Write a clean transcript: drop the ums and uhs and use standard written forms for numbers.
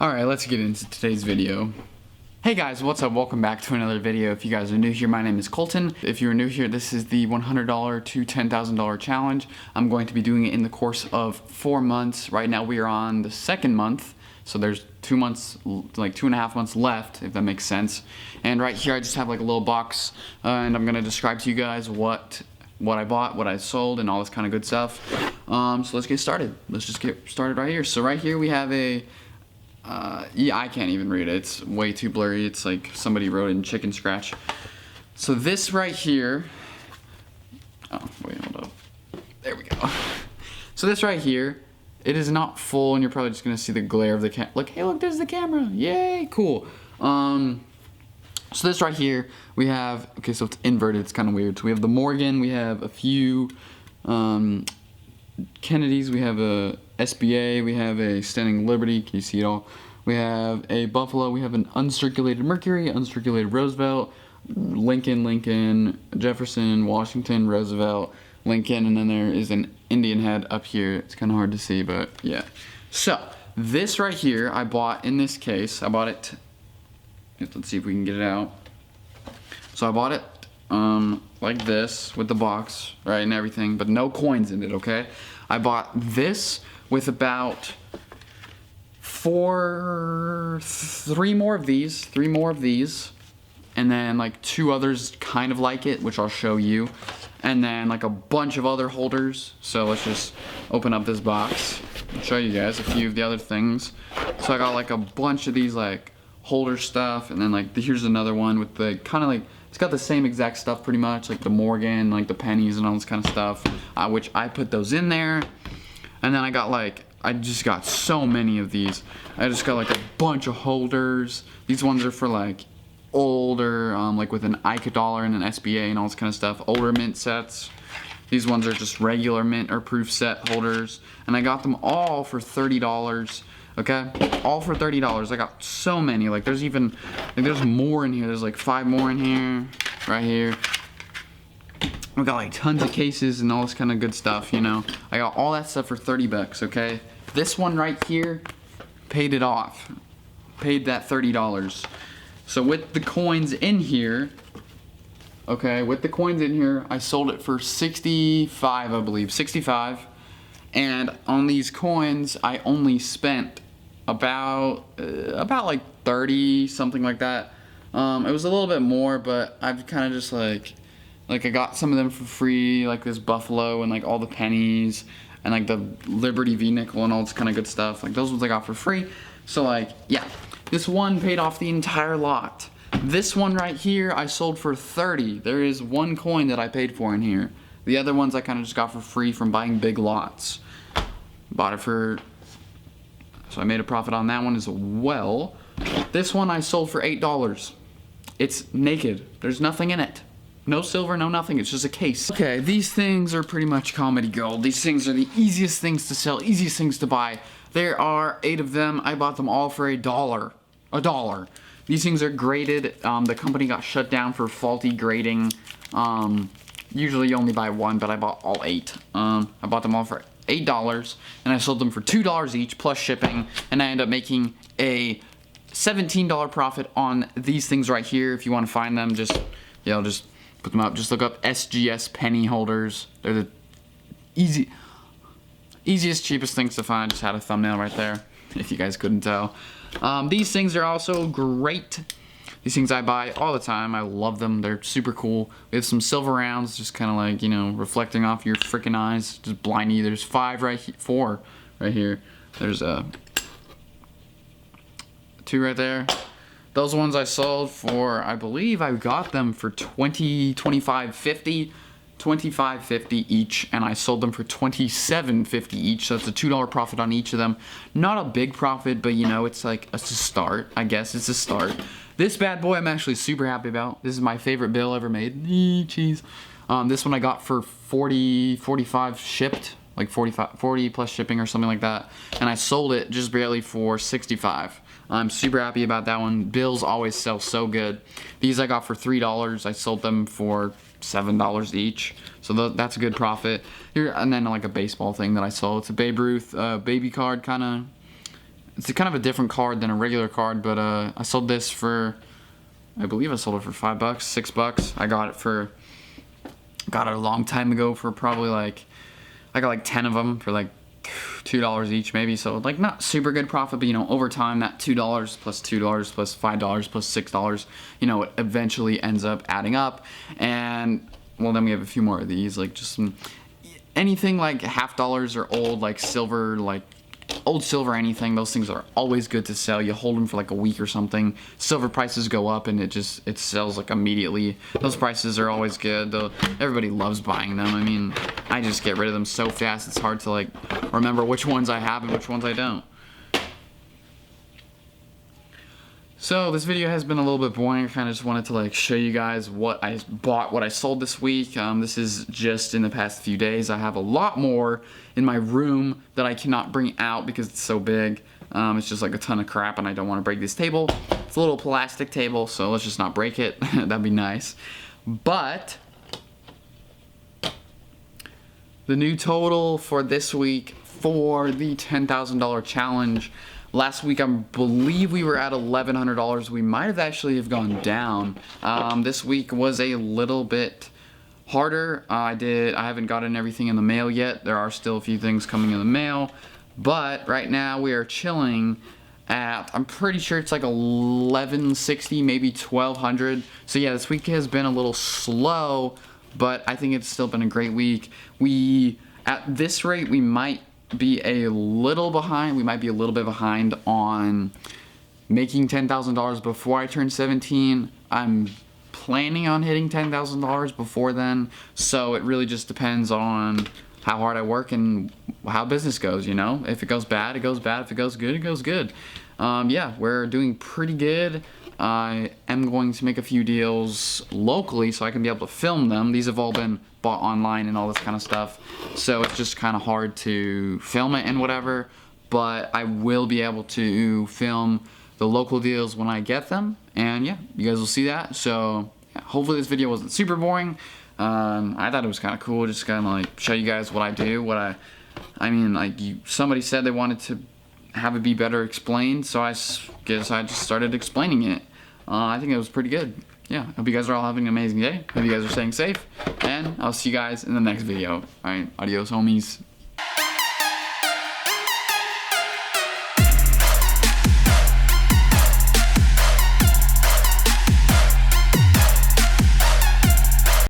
Alright, let's get into today's video. Hey guys, what's up? Welcome back to another video. If you guys are new here, my name is Colton. If you're new here, this is the $100 to $10,000 challenge. I'm going to be doing it in the course of 4 months. Right now we are on the second month, so there's 2 months, like 2.5 months left, if that makes sense. And right here I just have like a little box, and I'm gonna describe to you guys what I bought, what I sold, and all this kind of good stuff. So let's get started. Let's just get started right here. So right here we have a yeah, I can't even read it. It's way too blurry. It's like somebody wrote in chicken scratch. So this right here, oh, wait, hold up. There we go. So this right here, it is not full, and you're probably just gonna see the glare of the camera. Look, hey, look, there's the camera. Yay, cool. So this right here, we have, okay, so it's inverted. It's kind of weird. So we have the Morgan. We have a few Kennedys. We have a SBA, we have a Standing Liberty, can you see it all? We have a Buffalo, we have an uncirculated Mercury, uncirculated Roosevelt, Lincoln, Jefferson, Washington, Roosevelt, Lincoln, and then there is an Indian head up here. It's kind of hard to see, but yeah. So, this right here, I bought in this case. I bought it, let's see if we can get it out. So I bought it like this with the box, right, and everything, but no coins in it, okay? I bought this with about three more of these, and then like 2 others kind of like it, which I'll show you, and then like a bunch of other holders. So let's just open up this box and show you guys a few of the other things. So I got like a bunch of these like holder stuff, and then like here's another one with the kind of like, it's got the same exact stuff pretty much, like the Morgan, like the pennies and all this kind of stuff, which I put those in there. And then I just got so many of these. I just got like a bunch of holders. These ones are for like older, like with an ICA dollar and an SBA and all this kind of stuff. Older mint sets. These ones are just regular mint or proof set holders. And I got them all for $30. Okay, all for $30. I got so many. Like there's even, like there's more in here. There's like 5 more in here, right here. We got like tons of cases and all this kind of good stuff, you know. I got all that stuff for 30 bucks, okay? This one right here paid it off. Paid that $30. So with the coins in here, okay, with the coins in here, I sold it for 65, I believe, 65. And on these coins, I only spent about like 30, something like that. It was a little bit more, but I've kind of just like I got some of them for free, like this Buffalo and like all the pennies and like the Liberty V nickel and all this kind of good stuff. Like those ones I got for free. So like, yeah, this one paid off the entire lot. This one right here I sold for 30. There is 1 coin that I paid for in here. The other ones I kind of just got for free from buying big lots. Bought it for, so I made a profit on that one as well. This one I sold for $8. It's naked. There's nothing in it. No silver, no nothing, it's just a case. Okay, these things are pretty much comedy gold. These things are the easiest things to sell, easiest things to buy. There are 8 of them. I bought them all for $1. $1. These things are graded. The company got shut down for faulty grading. Usually you only buy 1, but I bought all 8. I bought them all for $8, and I sold them for $2 each plus shipping, and I ended up making a $17 profit on these things right here. If you want to find them, just, you know, just put them up. Just look up SGS penny holders. They're the easiest, cheapest things to find. Just had a thumbnail right there, if you guys couldn't tell. These things are also great. These things I buy all the time. I love them. They're super cool. We have some silver rounds, just kind of like, you know, reflecting off your freaking eyes, just blind you. There's 4 right here. There's 2 right there. Those ones I sold for, I believe I got them for $25.50 each, and I sold them for $27.50 each. So that's a $2 profit on each of them. Not a big profit, but you know, it's like a start. I guess it's a start. This bad boy I'm actually super happy about. This is my favorite bill ever made. Cheese. This one I got for 45 shipped, like 40 plus shipping or something like that, and I sold it just barely for 65. I'm super happy about that one. Bills always sell so good. These I got for $3. I sold them for $7 each, so that's a good profit. Here, and then like a baseball thing that I sold. It's a Babe Ruth baby card kind of It's kind of a different card than a regular card, but I sold this for, I believe I sold it for $5, $6. I got it a long time ago for probably like, I got like 10 of them for like $2 each maybe, so like not super good profit, but you know, over time that $2 plus $2 plus $5 plus $6, you know, it eventually ends up adding up. And well, then we have a few more of these, like just some, anything like $half or old, like silver, like old silver, anything, those things are always good to sell. You hold them for like a week or something, silver prices go up and it sells like immediately. Those prices are always good though. Everybody loves buying them. I mean, I just get rid of them so fast it's hard to like remember which ones I have and which ones I don't. So this video has been a little bit boring. I kind of just wanted to like show you guys what I bought, what I sold this week. This is just in the past few days. I have a lot more in my room that I cannot bring out because it's so big. It's just like a ton of crap and I don't want to break this table. It's a little plastic table, so let's just not break it. That'd be nice. But the new total for this week for the $10,000 challenge, last week I believe we were at $1,100. We might have actually have gone down. This week was a little bit harder. I haven't gotten everything in the mail yet. There are still a few things coming in the mail, but right now we are chilling at, I'm pretty sure it's like 1160, maybe 1200. So yeah, this week has been a little slow, but I think it's still been a great week. At this rate, we might be a little behind. We might be a little bit behind on making $10,000 before I turn 17. I'm planning on hitting $10,000 before then, so it really just depends on how hard I work and how business goes, you know? If it goes bad, it goes bad. If it goes good, it goes good. Yeah, we're doing pretty good. I am going to make a few deals locally so I can be able to film them. These have all been bought online and all this kind of stuff, so it's just kind of hard to film it and whatever, but I will be able to film the local deals when I get them, and yeah, you guys will see that. So yeah, hopefully this video wasn't super boring. I thought it was kind of cool, just kind of like show you guys what I do, I mean, like somebody said they wanted to have it be better explained, so I guess I just started explaining it. I think it was pretty good. Yeah, hope you guys are all having an amazing day. Hope you guys are staying safe, and I'll see you guys in the next video. Alright, adios homies.